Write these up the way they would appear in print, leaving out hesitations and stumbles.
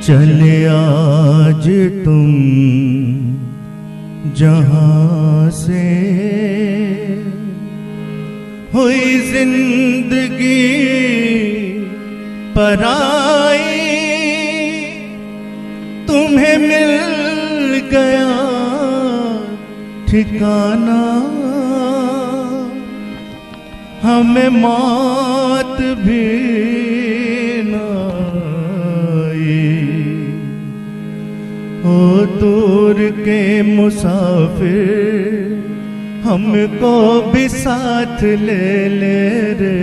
चले आज तुम जहां से, हुई जिंदगी पराई, तुम्हें मिल गया ठिकाना, हमें मौत भी न आई। ओ दूर के मुसाफिर हमको भी साथ ले ले रे,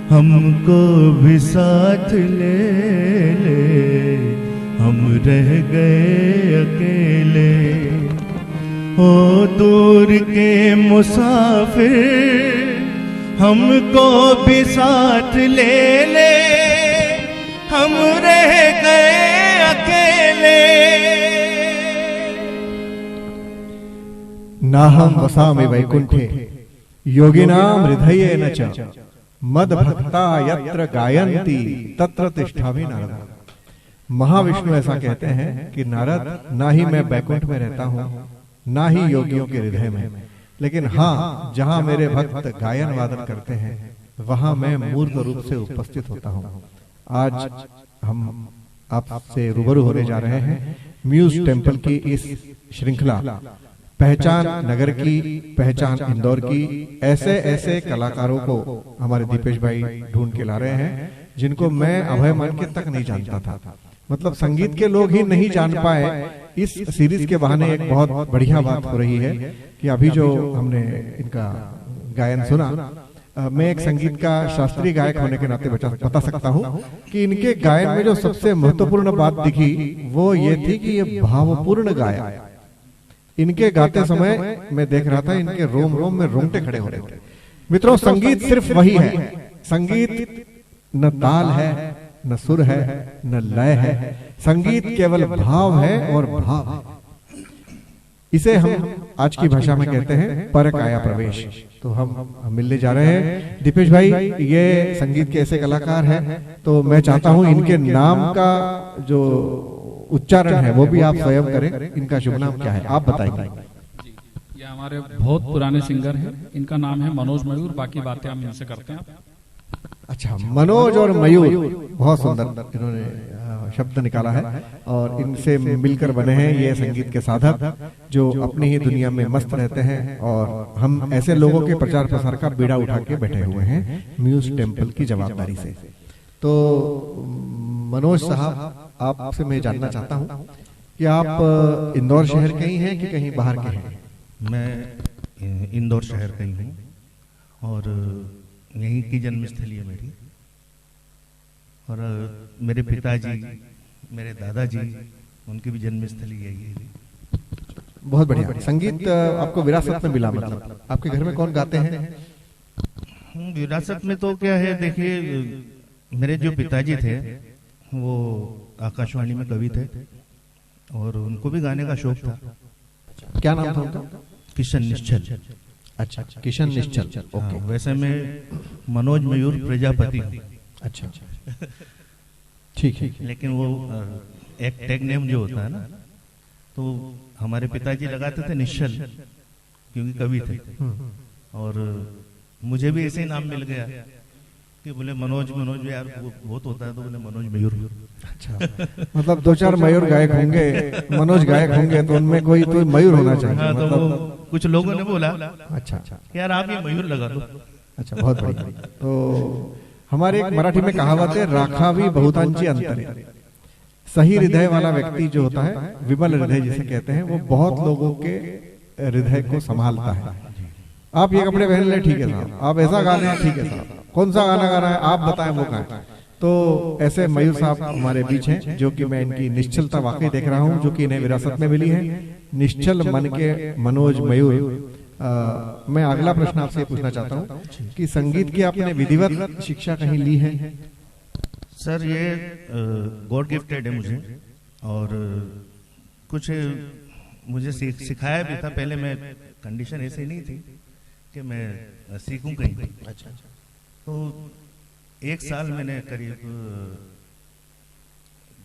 हमको भी साथ ले ले, हम रह गए अकेले। ओ दूर के मुसाफिर हमको भी साथ ले ले, हम रह गए अकेले। नाहं वसामि वैकुंठे योगिनां हृदयेन च, मद भक्ता यत्र गायन्ति तत्र तिष्ठामि नारद। महाविष्णु ऐसा कहते हैं कि नारद, ना ही मैं बैकुंठ में रहता हूँ, ना ही योगियों के हृदय में, लेकिन हाँ, जहाँ मेरे भक्त गायन वादन करते हैं वहां मैं मूर्त रूप से उपस्थित होता हूँ। आज हम आपसे रूबरू होने जा रहे हैं म्यूज टेम्पल की इस श्रृंखला, पहचान नगर की, पहचान इंदौर की। ऐसे ऐसे कलाकारों को हमारे दीपेश भाई ढूंढ के ला रहे हैं जिनको मैं अभय मान के तक नहीं जानता था। मतलब संगीत के लोग ही नहीं जान पाए। इस सीरीज के बहाने एक बहुत बढ़िया बात हो रही है कि अभी जो हमने इनका गायन सुना, मैं एक संगीत का शास्त्रीय गायक होने के नाते बता सकता हूँ कि इनके गायन में जो सबसे महत्वपूर्ण बात दिखी वो ये थी कि ये भावपूर्ण गायन। इनके गाते समय मैं देख रहा था, इनके रोम रोम में रोंगटे खड़े हो रहे थे। मित्रों, संगीत सिर्फ वही है। संगीत न ताल है, न सुर है, न लय है। संगीत केवल भाव है और भाव है। इसे हम आज की भाषा में कहते हैं परकाया प्रवेश। तो हम मिलने जा रहे हैं। दीपेश भाई, ये संगीत के ऐसे कलाकार हैं, तो मैं चाहता हूं इनके नाम का जो उच्चारण है वो भी आप स्वयं करें। इनका शुभ नाम क्या है, आप बताएंगे? ये हमारे बहुत पुराने सिंगर हैं, इनका नाम है मनोज मयूर। बाकी बातें हम इनसे करते हैं। अच्छा, मनोज और मयूर, बहुत सुंदर इन्होंने शब्द निकाला है और इनसे मिलकर बने हैं ये संगीत के साधक जो अपनी ही दुनिया में मस्त रहते हैं। और हम ऐसे लोगों के प्रचार प्रसार का बीड़ा उठा के बैठे हुए हैं म्यूज टेम्पल की जवाबदारी से। तो मनोज साहब, आपसे मैं जानना चाहता हूँ कि आप इंदौर शहर के ही हैं कि कहीं बाहर के हैं? मैं इंदौर शहर का ही हूँ और यहीं की जन्मस्थली है मेरी। और मेरे पिताजी, मेरे दादाजी, उनकी भी जन्मस्थली यही है। बहुत बढ़िया। संगीत आपको विरासत में मिला, मतलब आपके घर में कौन गाते हैं? विरासत में तो क्या है, देखिए, मेरे जो पिताजी थे वो आकाशवाणी में कवि थे और उनको भी गाने का शौक था। क्या नाम था उनका? किशन निश्चल। अच्छा, किशन निश्चल। ओके। वैसे मैं मनोज मयूर प्रजापति हूँ। अच्छा, ठीक है। लेकिन वो एक टैग नेम जो होता है ना, तो हमारे पिताजी लगाते थे निश्चल, क्योंकि कवि थे। और मुझे भी ऐसे ही नाम मिल गया कि बोले मनोज मनोज यार वो बहुत होता है, तो बोले मनोज मयूर। अच्छा, मतलब दो चार मयूर गायक होंगे, मनोज गायक होंगे, तो उनमें कोई तो मयूर होना चाहिए। हाँ, तो मतलब कुछ लोगों ने बोला अच्छा यार आप ये मयूर लगा दो। अच्छा, बहुत बढ़िया। तो हमारे एक मराठी में कहावत है, राखावी बहुतांची अंतरे। सही हृदय वाला व्यक्ति जो होता है, विमल हृदय जिसे कहते हैं, वो बहुत लोगों के हृदय को संभालता है। आप ये कपड़े पहन ले, ठीक है साहब, आप ऐसा गा रहे हैं, ठीक है साहब, कौन सा गाना गा रहा है आप बताएं, वो गाएं। तो ऐसे मयूर साहब हमारे बीच हैं, जो कि मैं इनकी निश्चलता वाकई देख रहा हूँ, जो कि इन्हें विरासत में मिली है। निश्चल मन के मनोज मयूर। मैं अगला प्रश्न आपसे पूछना चाहता हूँ कि संगीत की आपने विधिवत शिक्षा कहीं ली है? सर, ये गॉड गिफ्टेड है मुझे, और कुछ मुझे सिखाया भी था। पहले मैं कंडीशन ऐसी नहीं थी कि मैं सीखूं कहीं। 1 साल मैंने करीब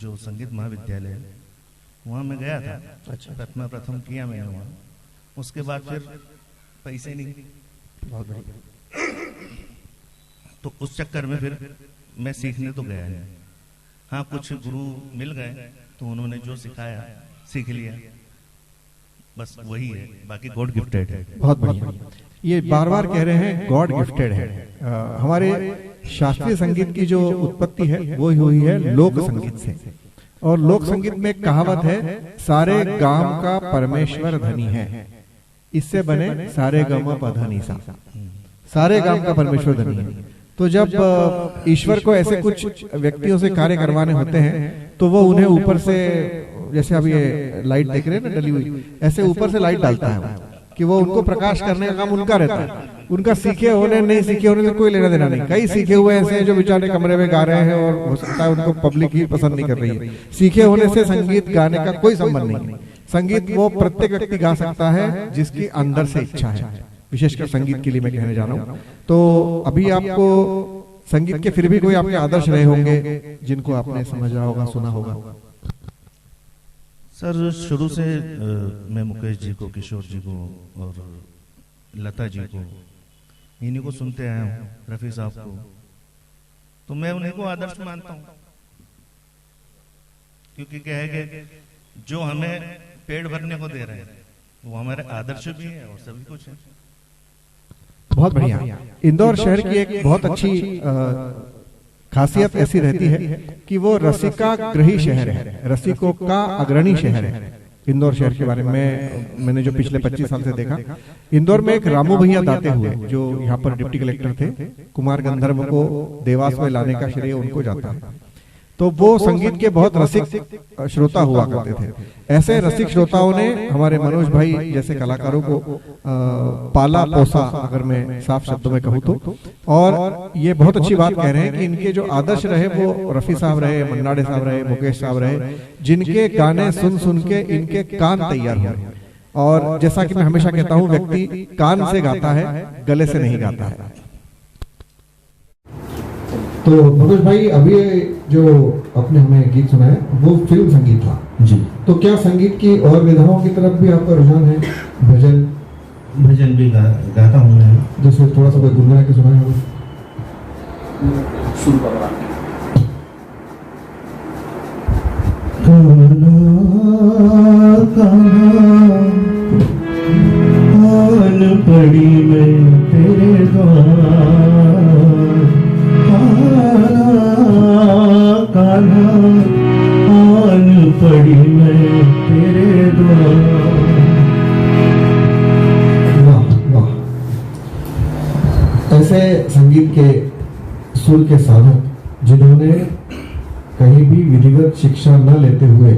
जो संगीत महाविद्यालय है, वहाँ मैं गया था। अच्छा। प्रथम किया मैंने वहाँ। उसके बाद फिर पैसे नहीं, बहुत बढ़िया। तो उस चक्कर में फिर मैं सीखने तो गया नहीं। हाँ, कुछ गुरु मिल गए तो उन्होंने जो सिखाया सीख लिया, बस वही है, बाकी गॉड गिफ्टेड है। बहुत बढ़िया। ये बार बार कह रहे हैं गॉड गिफ्टेड है। हमारे शास्त्रीय संगीत की जो उत्पत्ति है वो हुई है लोक संगीत से, और लोक संगीत में एक कहावत है, सारे गाम का परमेश्वर धनी है, इससे बने सारे गम पधनी सा। सारे गाम का परमेश्वर धनी है। तो जब ईश्वर को ऐसे कुछ व्यक्तियों से कार्य करवाने होते हैं तो वो उन्हें ऊपर से, जैसे अब ये लाइट देख रहे हैं ना डली हुई, ऐसे ऊपर से लाइट डालता है कि वो उनको प्रकाश करने का काम उनका रहता है। उनका सीखे होने नहीं सीखे होने से कोई लेना देना नहीं। कई सीखे हुए ऐसे हैं जो बेचारे कमरे में गा रहे हैं और हो सकता है उनको पब्लिक ही पसंद नहीं कर रही है। सीखे होने से संगीत गाने का कोई संबंध नहीं। संगीत वो प्रत्येक व्यक्ति गा सकता है जिसकी अंदर से इच्छा है। विशेषकर संगीत के लिए मैं कहने जा रहा हूँ। तो अभी आपको संगीत के फिर भी कोई आपके आदर्श रहे होंगे जिनको आपने समझा होगा, सुना होगा। सर, शुरू से मैं मुकेश जी को, किशोर जी को और लता जी को, इन्हीं को सुनते आया हूँ, रफी साहब को, तो मैं उन्हीं को आदर्श मानता हूँ। क्योंकि क्या है कि जो हमें पेट भरने को दे रहे हैं वो हमारे आदर्श भी है और सभी कुछ है। बहुत बढ़िया। इंदौर शहर की एक बहुत अच्छी खासियत ऐसी रहती है कि वो रसिकाग्रही शहर है, रसिकों का अग्रणी शहर है। इंदौर शहर के बारे में मैंने जो पिछले 25 साल से देखा, इंदौर में एक रामू भैया दाते हुए जो यहाँ पर डिप्टी कलेक्टर थे, कुमार गंधर्व को देवास में लाने का श्रेय उनको जाता है। तो वो संगीत के बहुत रसिक श्रोता हुआ करते थे। ऐसे रसिक श्रोताओं ने हमारे मनोज भाई जैसे कलाकारों को पाला पोसा, अगर मैं साफ शब्दों में कहूँ तो। और ये बहुत अच्छी बात कह रहे हैं कि इनके जो आदर्श रहे वो रफी साहब रहे, मन्नाडे साहब रहे, मुकेश साहब रहे, जिनके गाने सुन सुन के इनके कान तैयार हुए। और जैसा कि मैं हमेशा कहता हूँ, व्यक्ति कान से गाता है, गले से नहीं गाता है। तो मनोज भाई, अभी जो आपने हमें गीत सुनाया वो फिल्म संगीत था जी। तो क्या संगीत की और विधाओं की तरफ भी आपका रुझान है? भजन भी गाता हूँ मैं। जैसे थोड़ा सा कोई गुनगुना के सुनाया हो। पड़ी मैं तेरे कान्हा, आन पड़ी मैं तेरे द्वार। वाह वाह। ऐसे संगीत के सुर के साधक जिन्होंने कहीं भी विधिवत शिक्षा न लेते हुए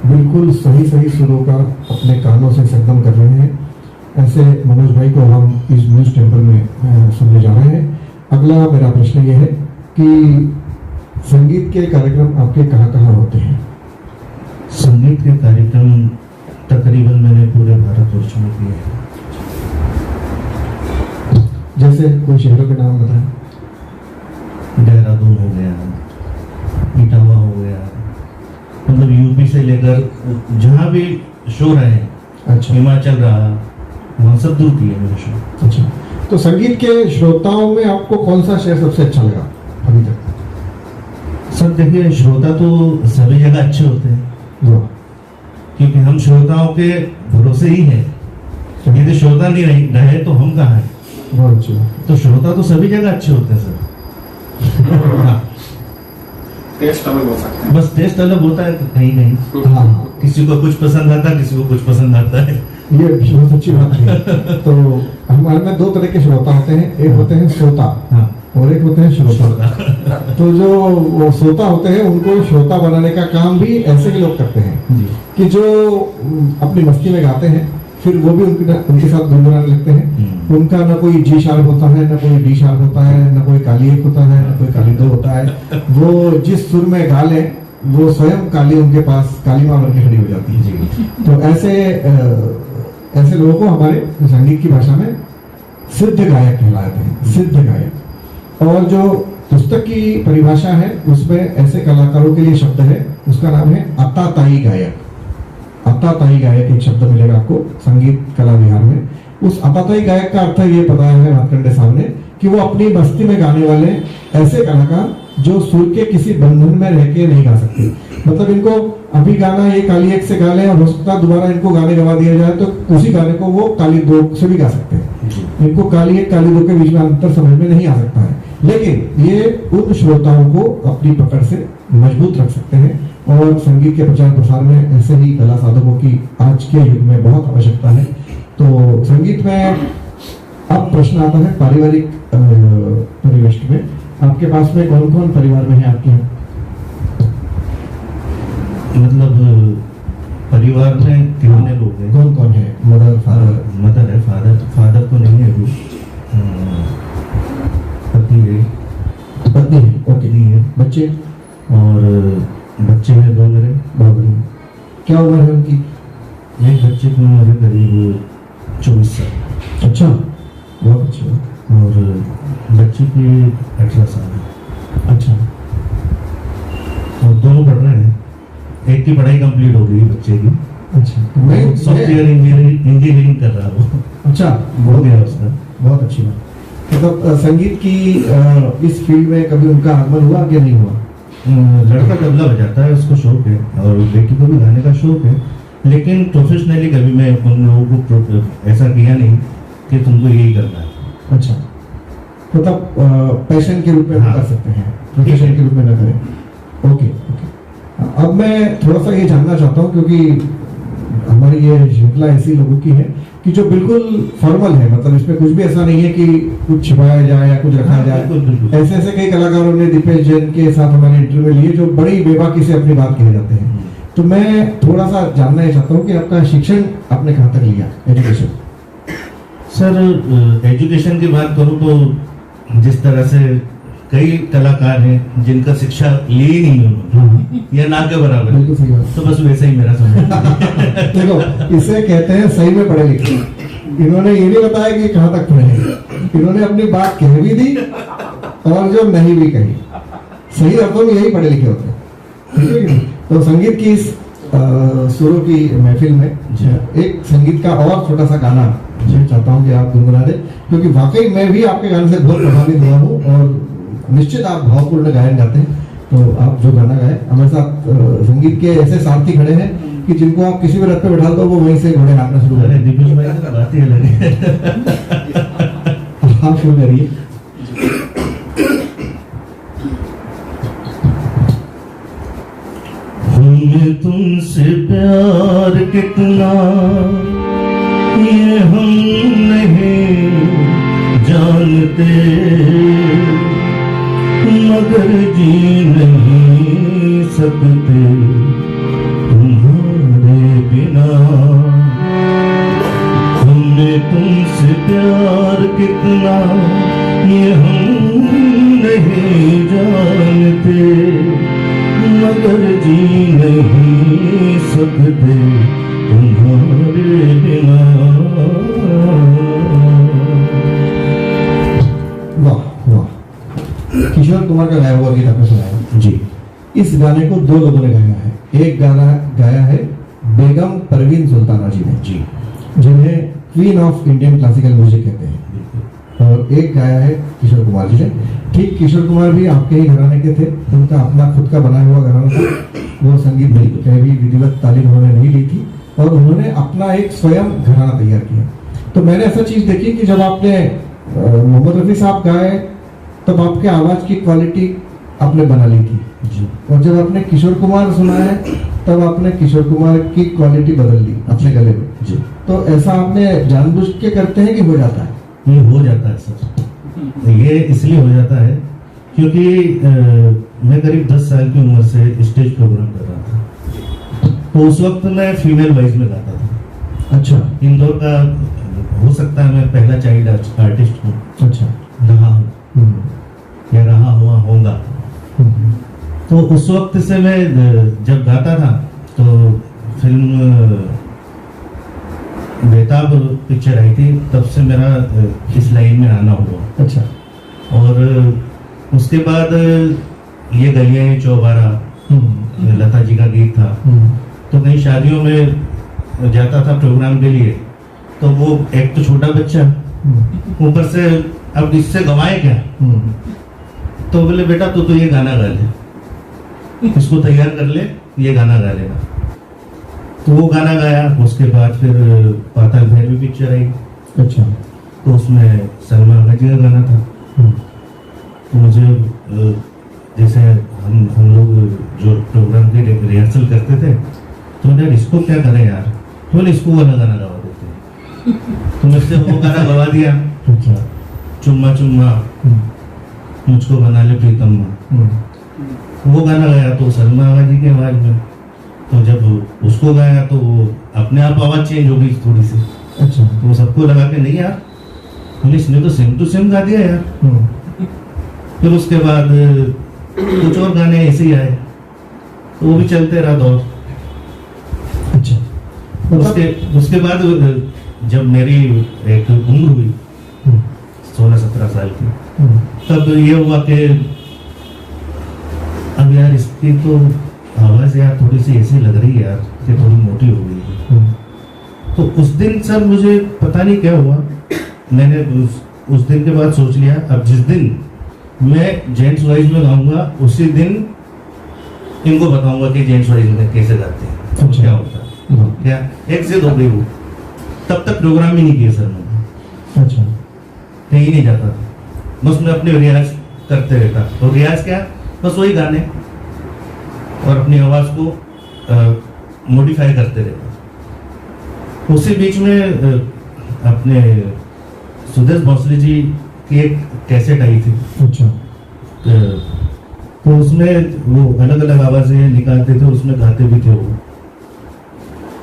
बिल्कुल सही सही सुरों का अपने कानों से संगम कर रहे हैं, ऐसे मनोज भाई को हम इस न्यूज टेम्पल में सुनने जा रहे हैं। अगला मेरा प्रश्न ये है कि संगीत के कार्यक्रम आपके कहाँ कहाँ होते हैं? संगीत के कार्यक्रम तकरीबन मैंने पूरे भारतवर्ष में किए हैं। जैसे कोई शहरों के नाम बताएं। देहरादून हो गया, इटावा हो गया, मतलब यूपी से लेकर जहाँ भी शो रहे, अच्छा, हिमाचल रहा, वहाँ सब दूर किए मेरे शो। अच्छा, तो संगीत के श्रोताओं में आपको कौन सा शेयर सबसे अच्छा लगा अभी तक? सब देखिए, श्रोता तो सभी जगह अच्छे होते हैं, क्योंकि हम श्रोताओं के भरोसे ही हैं। यदि श्रोता नहीं रहे तो हम कहाँ हैं? बहुत अच्छी। तो श्रोता तो सभी जगह अच्छे होते हैं सर। हाँ। टेस्ट अलग हो सकता है, बस टेस्ट अलग होता है कहीं कहीं। हाँ, किसी को कुछ पसंद आता है, किसी को कुछ पसंद आता है। ये बहुत अच्छी बात है। तो हमारे में दो तरह के श्रोता होते हैं, एक होते हैं श्रोता, हाँ, और एक होते हैं श्रोता। तो जो वो श्रोता होते हैं उनको श्रोता बनाने का काम भी ऐसे ही लोग करते हैं जी। कि जो अपनी मस्ती में गाते हैं, फिर वो भी उनके साथ गुनगुनाने लगते हैं। उनका ना कोई जी शार्प होता है, ना कोई डी शार्प होता है, ना कोई काली एक होता है, ना कोई काली दो होता है। वो जिस सुर में गा ले वो स्वयं काली उनके पास काली मां बनके खड़ी हो जाती है जी। तो ऐसे लोगों को हमारे संगीत की भाषा में सिद्ध गायक कहलाते हैं, सिद्ध गायक। और जो पुस्तक की परिभाषा है, उसमें ऐसे कलाकारों के लिए शब्द है, उसका नाम है आताताई गायक। आताताई गायक एक शब्द मिलेगा आपको संगीत कला विहार में। उस आताताई गायक का अर्थ ये पता है मार्कंडे साहब ने कि वो अपनी बस्ती में गाने वाले ऐसे कलाकार जो सुर के किसी बंधन में रह के नहीं गा सकते। मतलब इनको अभी गाना ये काली एक से गा लें और हो सकता है दोबारा इनको गाने गवा दिया जाए तो उसी गाने को वो काली दो से भी गा सकते हैं। इनको काली एक काली दो के बीच में अंतर समझ में नहीं आ सकता है, लेकिन ये उन श्रोताओं को अपनी पकड़ से मजबूत रख सकते हैं। और संगीत के प्रचार प्रसार में ऐसे ही कला साधकों की आज के युग में बहुत आवश्यकता है। तो संगीत में अब प्रश्न आता है पारिवारिक परिवेश में, आपके पास में कौन कौन परिवार में है आपके यहाँ? मतलब परिवार में कितने लोग हैं? कौन कौन है? Mother father? मदर है, फादर तो नहीं है अभी, पति है। पत्नी है, ओके। नहीं है। बच्चे? और बच्चे हैं 2 मेरे। बहुत बढ़िया। क्या उम्र है उनकी? एक बच्चे की उम्र है करीब 24 साल। अच्छा, बहुत अच्छा। और बच्चे की 18 साल है। अच्छा, और दोनों पढ़ रहे हैं। एक की पढ़ाई कंप्लीट हो गई बच्चे की। अच्छा। मैं सॉफ्टवेयर इंजीनियरिंग कर रहा हूँ। अच्छा, बहुत है उसका। बहुत अच्छी बात। मतलब संगीत की इस फील्ड में कभी उनका आगमन हुआ कि नहीं हुआ? लड़का तबला बजाता है, उसको शौक है, और बेटी को भी गाने का शौक है, लेकिन प्रोफेशनली कभी मैं उन लोगों को ऐसा किया नहीं कि तुमको यही करना है। अच्छा, तो तब पैशन के रूप में हाँ। कर सकते हैं, प्रोफेशन के रूप में ना करें। Okay okay. अब मैं थोड़ा सा ये जानना चाहता हूँ, क्योंकि हमारी ये श्रृंखला ऐसी लोगों की है कि जो बिल्कुल फॉर्मल है, मतलब इसमें कुछ भी ऐसा नहीं है कि कुछ छिपाया जाए या कुछ रखा जाए। बिल्कुल। ऐसे ऐसे कई कलाकारों ने दीपेश जैन के साथ हमारे इंटरव्यू लिए जो बड़ी बेबाकी से अपनी बात कहे जाते हैं। तो मैं थोड़ा सा जानना ये चाहता हूँ कि आपका शिक्षण आपने कहाँ तक लिया, एजुकेशन? सर एजुकेशन की बात करूँ तो जिस तरह से कई कलाकार हैं जिनका शिक्षा ली ही नहीं उन्होंने, या ना के बराबर, बिल्कुल सही बात। तो बस वैसे ही मेरा समझ। देखो, इसे कहते हैं सही में पढ़े लिखे। इन्होंने ये नहीं बताया कि कहाँ तक पढ़े हैं, इन्होंने अपनी बात कह भी दी और जो नहीं भी कही। सही अर्थों में यही पढ़े लिखे होते हैं, ठीक है कि नहीं? तो संगीत की इस सुरों की महफिल में एक संगीत का और छोटा सा गाना मैं चाहता हूँ कि आप गुनगुना दें, क्योंकि वाकई मैं भी आपके गाने से बहुत प्रभावित हुआ हूँ और निश्चित आप भावपूर्ण गायन गाते हैं। तो आप जो गाना गाए, हमारे साथ संगीत के ऐसे सारथी खड़े हैं कि जिनको आप किसी भी रथ पे बैठा दो वो वहीं से घोड़े हाँकना शुरू अरे करें। दीपेश भाई की तो बात ही अलग है। आप शुरू करिए। हमने तुमसे प्यार कितना ये हम नहीं जानते, मगर जी नहीं सकते तुम्हारे बिना। हमने तुमसे प्यार कितना ये हम नहीं जानते, मगर जी नहीं सकते तुम्हारे बिना। वाह वाह। किशोर कुमार का गाया हुआ गीत आपने सुनाया जी। इस गाने को 2 लोगों ने गाया है। एक गाना गाया है बेगम परवीन सुल्ताना जी ने, जी, जिन्हें queen of Indian classical music कहते हैं, और एक गाया है किशोर कुमार जी ने। ठीक, किशोर कुमार भी आपके ही घराने के थे, उनका अपना खुद का बनाया हुआ घराना था। वो संगीत में भी विधिवत तालीम उन्होंने नहीं ली थी और उन्होंने अपना एक स्वयं घराना तैयार किया। तो मैंने ऐसा चीज देखी कि जब आपने मोहम्मद रफी साहब गाए तब आपके आवाज की क्वालिटी आपने बना ली थी, जी। और जब आपने किशोर कुमार सुना है तब आपने किशोर कुमार की क्वालिटी बदल दी अपने गले में। जी। तो ऐसा आपने जानबूझ के करते हैं कि हो जाता है? ये हो जाता है सर। ये इसलिए हो जाता है क्योंकि मैं करीब 10 साल की उम्र से स्टेज प्रोग्राम कर रहा था, तो उस वक्त मैं फीमेल वॉइस में गाता था। अच्छा इंदौर का हो सकता है मैं पहला चाइल्ड आर्टिस्ट हूँ, अच्छा। रहा हूँ या रहा हुआ होगा। तो उस वक्त से मैं जब गाता था तो फिल्म बेताब पिक्चर आई थी, तब से मेरा इस लाइन में आना हुआ। अच्छा। और उसके बाद ये गलियां ये चौबारा लता जी का गीत था। तो कहीं शादियों में जाता था प्रोग्राम के लिए, तो वो एक तो छोटा बच्चा, ऊपर से अब इससे गवाए क्या, तो बोले बेटा तू तो ये गाना गा ले, इसको तैयार कर ले, ये गाना गा लेगा। तो वो गाना गाया। उसके बाद फिर पाताल भैरवी पिक्चर आई। अच्छा। तो उसमें सलमान खान का गाना था। तो मुझे जैसे हम लोग जो प्रोग्राम की रिहर्सल करते थे, तो यार इसको क्या करें यार, तो बोले इसको वाला गाना गवा देते हैं। तो मुझसे वो गाना गवा दिया। अच्छा। चुम्मा चुम्मा मुझको बना ले प्रीतम्मा, वो गाना गाया तो सलमान जी की आवाज में। तो जब उसको गाया तो वो अपने आप आवाज चेंज हो गई थोड़ी सी। अच्छा। तो सबको लगा कि नहीं यार, इसने तो सेम टू सेम गा दिया यार। फिर उसके बाद कुछ और गाने ऐसे ही आए, तो वो भी चलते रहा दौर। अच्छा। उसके बाद जब मेरी एक उम्र हुई 16-17 साल की, तब ये हुआ कि अब यार इसकी तो आवाज यार थोड़ी सी ऐसी लग रही है यार कि थोड़ी मोटी हो गई है। तो उस दिन सर मुझे पता नहीं क्या हुआ, मैंने उस दिन के बाद सोच लिया अब जिस दिन मैं जेंट्स वाइज में गाऊंगा उसी दिन इनको बताऊंगा कि जेंट्स वाइज में कैसे गाते हैं, क्या होता है। क्या एक से दो गई वो, तब तक प्रोग्राम ही नहीं किया सर मैंने। अच्छा। कहीं नहीं जाता, बस मैं अपने रियाज करते रहता। और रियाज क्या, बस वही गाने और अपनी आवाज को मॉडिफाई करते रहता। उसी बीच में अपने सुदेश भोसले जी की एक कैसेट आई थी। अच्छा। तो उसमें वो अलग अलग आवाजें निकालते थे, उसमें गाते भी थे वो।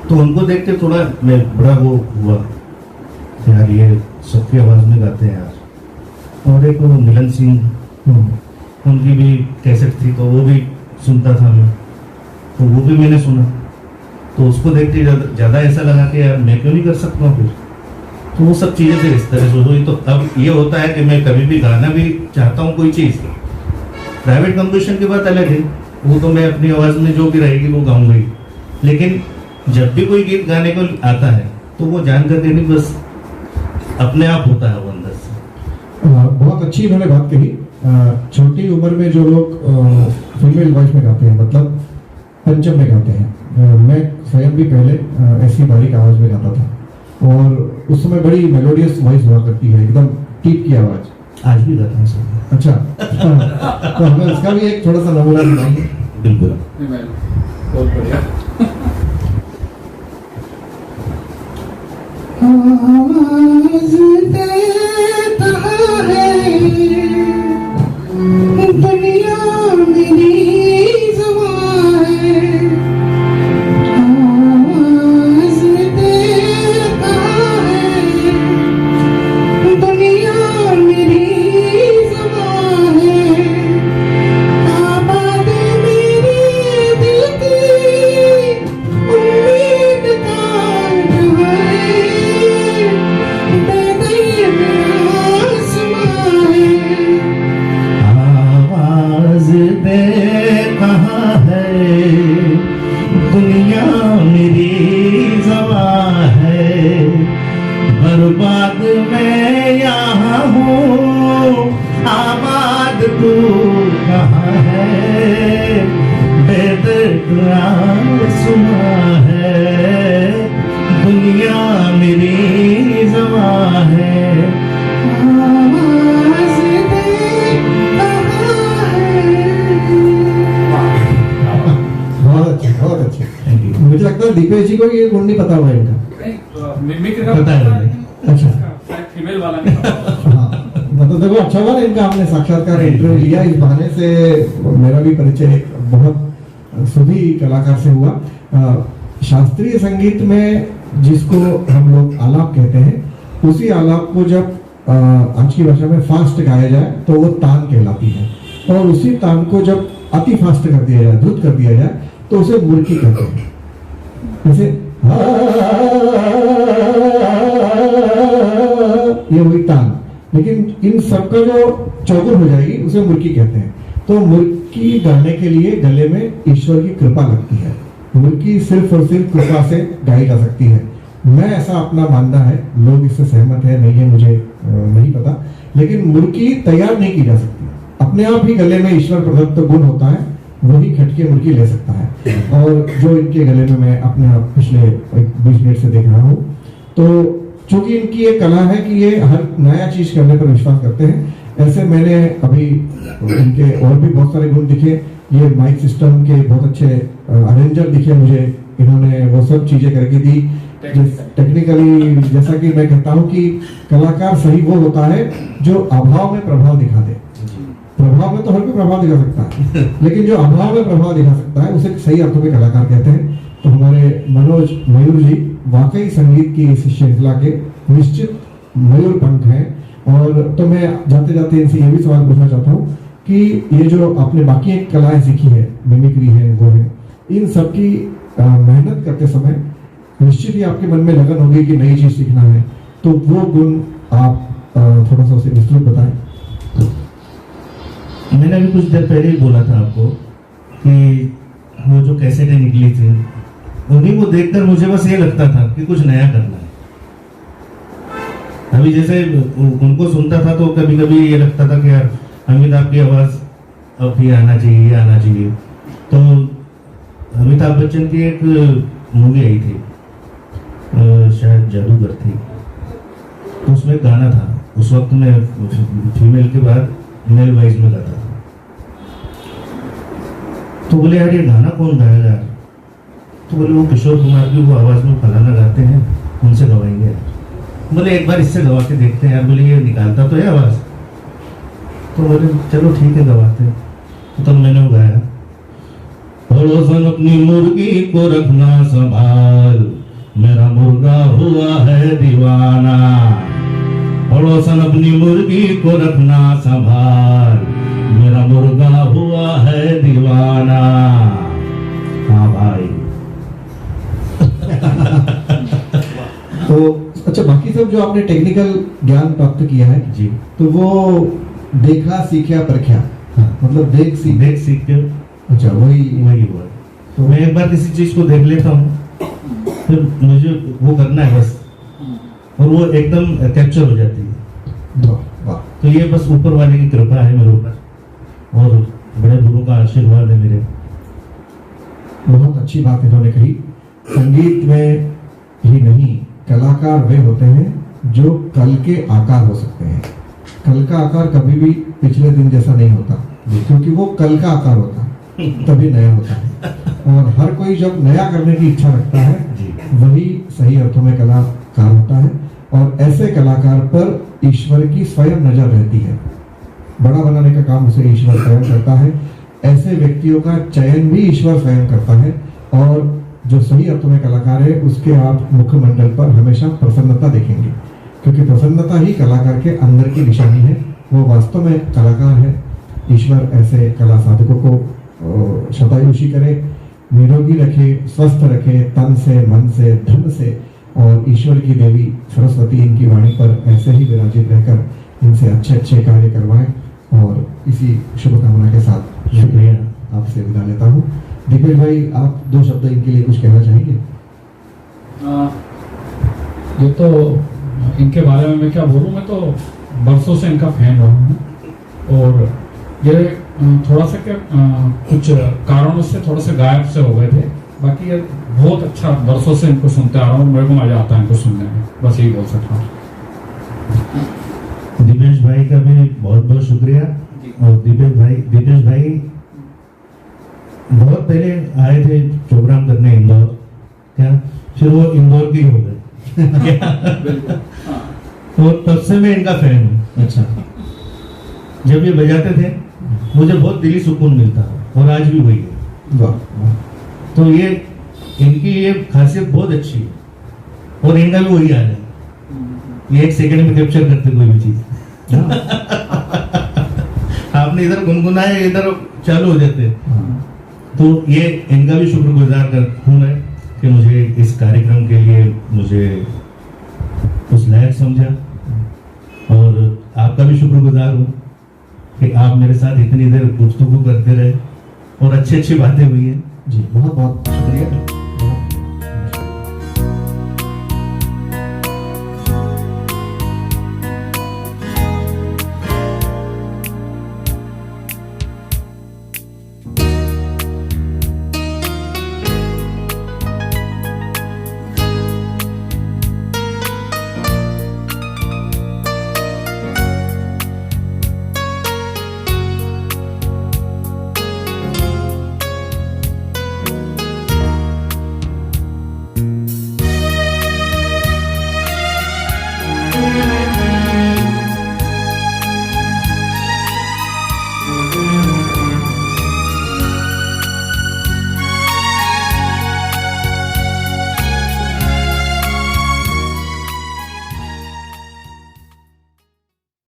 तो उनको देख के थोड़ा मैं बड़ा वो हुआ यार, ये सबकी आवाज में गाते हैं यार। और एक वो मिलन सिंह, उनकी भी कैसेट थी, तो वो भी सुनता था मैं, तो वो भी मैंने सुना। तो उसको देख के ज्यादा ऐसा लगा कि यार मैं क्यों नहीं कर सकता हूँ फिर। तो वो सब चीजें फिर इस तरह से हुई। तो अब ये होता है कि मैं कभी भी गाना भी चाहता हूँ कोई चीज, प्राइवेट कंपोजिशन की बात अलग है, वो तो मैं अपनी आवाज में जो भी रहेगी वो गाऊंगा ही। लेकिन जब भी कोई गीत गाने को आता है तो वो जान करके नहीं, बस अपने आप होता है वो अंदर से। बहुत अच्छी इन्होंने बात कही। छोटी उम्र में जो लोग फीमेल वॉइस में गाते हैं, मतलब पंचम में गाते हैं, मैं स्वयं भी पहले ऐसी बारीक आवाज में गाता था और उस समय बड़ी मेलोडियस वॉइस हुआ करती है, एकदम टीप की आवाज। आज भी गाता हूँ सर। अच्छा। तो हमें उसका भी एक थोड़ा सा नमूना सुनाइए। बिल्कुल। बहुत बढ़िया। आवाज देता है दुनिया मेरी ज़बान है, आवाज देता है दुनिया मेरी ज़बान है, आबाद मेरे दिल की उम्मीद का आवाज दे कहाँ है दुनिया मेरी ज़बां है, बर्बाद मैं यहाँ हूँ आबाद तू कहाँ है, बेदर्द सुना है दुनिया मेरी ज़बां है। आवाज दे कहाँ है। बहुत अच्छे, बहुत अच्छे। मुझे लगता है दीपेश जी को ये गुण नहीं पता हुआ इनका। मिमिक्री का पता है। अच्छा। फीमेल वाला नहीं पता। हाँ, मतलब देखो अच्छा हुआ इनका हमने साक्षात्कार इंटरव्यू लिया, इस बहाने से मेरा भी परिचय एक बहुत सुधी कलाकार से हुआ। शास्त्रीय संगीत में जिसको हम लोग आलाप कहते हैं, उसी आलाप को जब आज की भाषा में फास्ट गाया जाए तो वो तान कहलाती है, और उसी तान को जब अति फास्ट कर दिया जाए, द्रुत कर दिया जाए, तो उसे मुर्की कहते हैं। जैसे ये हुई तान। लेकिन इन सबका जो चौगुन हो जाएगी, उसे मुर्की कहते हैं। तो मुर्की गाने के लिए गले में ईश्वर की कृपा लगती है। मुर्की सिर्फ और सिर्फ कृपा से गाई जा सकती है। मैं ऐसा अपना मानना है, लोग इससे सहमत है नहीं है मुझे नहीं पता, लेकिन मुर्की तैयार नहीं की जा सकती। अपने आप ही गले में ईश्वर प्रदत्त गुण होता है, वही खटके मुर्की ले सकता है। और जो इनके गले में मैं अपने आप पिछले 20 मिनट से देख रहा हूँ, तो चूंकि इनकी एक कला है कि ये हर नया चीज करने पर विश्वास करते हैं। ऐसे मैंने अभी इनके और भी बहुत सारे गुण दिखे। ये माइक सिस्टम के बहुत अच्छे अरेंजर दिखे मुझे, इन्होंने वो सब चीजें करके दी टेक्निकली। जैसा कि मैं कहता हूँ कि कलाकार सही वो होता है जो अभाव में प्रभाव दिखा दे। प्रभाव में तो हर कोई प्रभाव दिखा सकता है, लेकिन जो अभाव में प्रभाव दिखा सकता है उसे सही अर्थों में कलाकार कहते हैं। तो हमारे मनोज मयूर जी वाकई संगीत की इस श्रृंखला के निश्चित मयूर पंख हैं। और तो मैं जाते जाते इनसे ये भी सवाल पूछना चाहता हूँ कि ये जो आपने बाकी एक कलाएं सीखी है, मिमिक्री है, वो है, इन सब की मेहनत करते समय निश्चित ही आपके मन में लगन होगी कि नई चीज सीखना है, तो वो गुण आप थोड़ा सा उसे विस्तृत बताएं। मैंने अभी कुछ देर पहले ही बोला था आपको कि वो जो कैसेटें निकली थी, उन्हीं को देखकर मुझे बस ये लगता था कि कुछ नया करना है। अभी जैसे उनको सुनता था तो कभी कभी ये लगता था कि यार अमिताभ की आवाज अब भी आना चाहिए, ये आना चाहिए। तो अमिताभ बच्चन की एक मूवी आई थी, शायद जादूगर थी, तो उसमें गाना था। उस वक्त मैं फीमेल के बाद मेल वॉइस में गाता था। तो बोले यार ये गाना कौन गाएगा यार? तो बोले वो किशोर कुमार की वो आवाज में फलाना गाते हैं, उनसे गवाएंगे यार। बोले एक बार इससे गवा के देखते हैं यार, बोले ये निकालता तो है आवाज। तो बोले चलो ठीक है गवाते। तो तब मैंने वो गाया, पड़ोसन अपनी मुर्गी को रखना संभाल, मेरा मुर्गा हुआ है दीवाना। पड़ोसन अपनी मुर्गी को रखना संभाल, मेरा मुर्गा हुआ है दीवाना। हाँ भाई। तो अच्छा, बाकी सब जो आपने टेक्निकल ज्ञान प्राप्त किया है जी, तो वो देखा सीखा परखा, मतलब देख सीख के अच्छा वही हुआ। तो मैं एक बार किसी चीज को देख लेता हूँ, फिर मुझे वो करना है बस, और वो एकदम कैप्चर हो जाती है। वाह वाह। तो ये बस ऊपर वाले की कृपा है मेरे ऊपर, और बड़े गुरु का आशीर्वाद है मेरे। बहुत अच्छी बात इन्होंने कही। संगीत में ही नहीं, कलाकार वे होते हैं जो कल के आकार हो सकते हैं। कल का आकार कभी भी पिछले दिन जैसा नहीं होता, क्योंकि वो कल का आकार होता है, तभी नया होता है। और हर कोई जब नया करने की इच्छा रखता है, वही सही अर्थों में कलाकार होता है। और ऐसे कलाकार पर ईश्वर की स्वयं नजर रहती है। बड़ा बनाने का काम उसे ईश्वर स्वयं करता है। ऐसे व्यक्तियों का चयन भी ईश्वर स्वयं करता है। और जो सही अर्थों में कलाकार है, उसके आप मुखमंडल पर हमेशा प्रसन्नता देखेंगे, क्योंकि प्रसन्नता ही कलाकार के अंदर की निशानी है। वो वास्तव में कलाकार है। ईश्वर ऐसे कला साधकों को शतायुषी करे, निरोगी रखे, स्वस्थ रखे, तन से, मन से, धन से। और ईश्वर की देवी सरस्वती इनकी वाणी पर ऐसे ही विराजित रहकर इनसे अच्छे अच्छे कार्य करवाएं। और इसी शुभकामना के साथ शुक्रिया आपसे विदा लेता हूँ। दीपेश भाई, आप दो शब्द इनके लिए कुछ कहना चाहेंगे? ये तो इनके बारे में मैं क्या बोलूँ, मैं तो बरसों से इनका फैन रहा हूँ। और ये थोड़ा सा क्या कुछ कारणों से थोड़ा सा गायब से हो गए थे। बाकी ये बहुत अच्छा, बरसों से इनको सुनते आ रहा हूँ, मेरे को मजा आता है इनको सुनने में, बस यही बोल सकता हूँ। दीपेश भाई का भी बहुत बहुत शुक्रिया। और दीपेश भाई बहुत पहले आए थे प्रोग्राम करने इंदौर, क्या फिर वो इंदौर के ही हो गए। तो तब से मैं इनका फैन हूँ। अच्छा, जब ये बजाते थे मुझे बहुत दिली सुकून मिलता है, और आज भी वही है। वाह। तो ये इनकी ये खासियत बहुत अच्छी है, और इनका भी वही हाल है, ये 1 सेकंड में कैप्चर करते कोई भी चीज। आपने इधर गुनगुनाए, इधर चालू हो जाते। तो ये इनका भी शुक्रगुजार हूँ मैं कि मुझे इस कार्यक्रम के लिए मुझे उस लायक समझा, और आपका भी शुक्रगुजार हूँ कि आप मेरे साथ इतनी देर गुफ्तगू करते रहे और अच्छी अच्छी बातें हुई हैं। जी बहुत बहुत शुक्रिया।